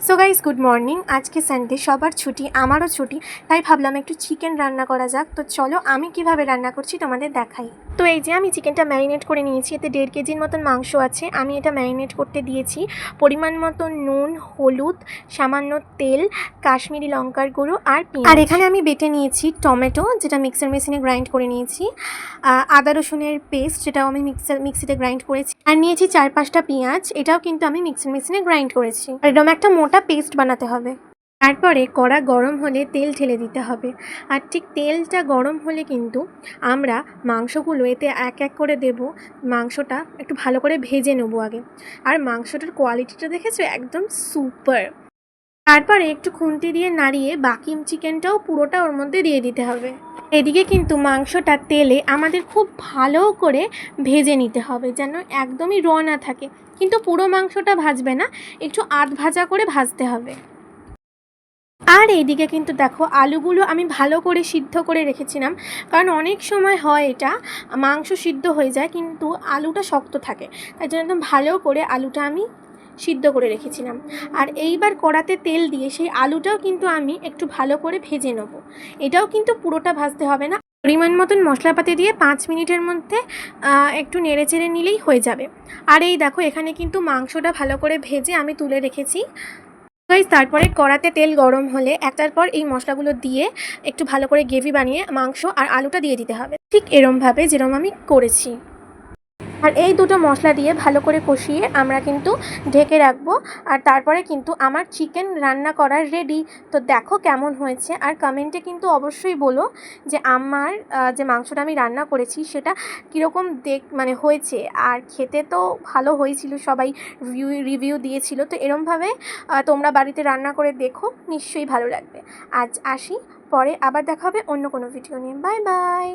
So guys good morning. আজকে Sunday, সবার ছুটি, আমারও ছুটি, তাই ভাবলাম একটু চিকেন রান্না করা যাক। তো চলো আমি কিভাবে রান্না করছি তোমাদের দেখাই। তো এই যে আমি চিকেনটা ম্যারিনেট করে নিয়েছি, এতে 1.5 কেজির মতন মাংস আছে। আমি এটা ম্যারিনেট করতে দিয়েছি পরিমাণ মতো নুন, হলুদ, সামান্য তেল, কাশ্মীরি লঙ্কার গুঁড়ো আর পেঁয়াজ। আর এখানে আমি বেটে নিয়েছি টমেটো, যেটা মিক্সার মেশিনে গ্রাইন্ড করে নিয়েছি, আদা রসুনের পেস্ট, যেটাও আমি মিক্সিতে গ্রাইন্ড করেছি, আর নিয়েছি 4-5টা পেঁয়াজ, এটাও কিন্তু আমি মিক্সার মেশিনে গ্রাইন্ড করেছি। আর এরকম একটা মোটা পেস্ট বানাতে হবে। তারপরে কড়া গরম হলে তেল ঢেলে দিতে হবে, আর ঠিক তেলটা গরম হলে কিন্তু আমরা মাংসগুলো এতে এক এক করে দেব। মাংসটা একটু ভালো করে ভেজে নেব আগে। আর মাংসটার কোয়ালিটিটা দেখেছো, একদম সুপার। তারপরে একটু খুন্তি দিয়ে নাড়িয়ে বাকি চিকেনটাও পুরোটা ওর মধ্যে দিয়ে দিতে হবে। এদিকে কিন্তু মাংসটা তেলে আমাদের খুব ভালো করে ভেজে নিতে হবে, যেন একদমই র না থাকে। কিন্তু পুরো মাংসটা ভাজবে না, একটু আধ ভাজা করে ভাজতে হবে। আর এইদিকে কিন্তু দেখো, আলুগুলো আমি ভালো করে সিদ্ধ করে রেখেছিলাম, কারণ অনেক সময় হয় এটা মাংস সিদ্ধ হয়ে যায় কিন্তু আলুটা শক্ত থাকে, তাই জন্য একদম ভালো করে আলুটা আমি সিদ্ধ করে রেখেছিলাম। আর এইবার কড়াতে তেল দিয়ে সেই আলুটাও কিন্তু আমি একটু ভালো করে ভেজে নেব। এটাও কিন্তু পুরোটা ভাজতে হবে না, পরিমাণ মতন মশলাপাতি দিয়ে 5 মিনিটের মধ্যে একটু নেড়ে চেড়ে নিলেই হয়ে যাবে। আর এই দেখো, এখানে কিন্তু মাংসটা ভালো করে ভেজে আমি তুলে রেখেছি। তারপরে কড়াতে তেল গরম হলে একটার পর এই মশলাগুলো দিয়ে একটু ভালো করে গ্রেভি বানিয়ে মাংস আর আলুটা দিয়ে দিতে হবে, ঠিক এরমভাবে যেরম আমি করেছি। আর এই দুটো মশলা দিয়ে ভালো করে কষিয়ে আমরা কিন্তু ঢেকে রাখবো। আর তারপরে কিন্তু আমার চিকেন রান্না করার রেডি। তো দেখো কেমন হয়েছে, আর কমেন্টে কিন্তু অবশ্যই বলো যে আমার যে মাংসটা আমি রান্না করেছি সেটা কীরকম মানে হয়েছে। আর খেতে তো ভালো হয়েছিল, সবাই রিভিউ দিয়েছিল। তো এরমভাবে তোমরা বাড়িতে রান্না করে দেখো, নিশ্চয়ই ভালো লাগবে। আজ আসি, পরে আবার দেখা হবে অন্য কোনো ভিডিও নিয়ে। Bye bye.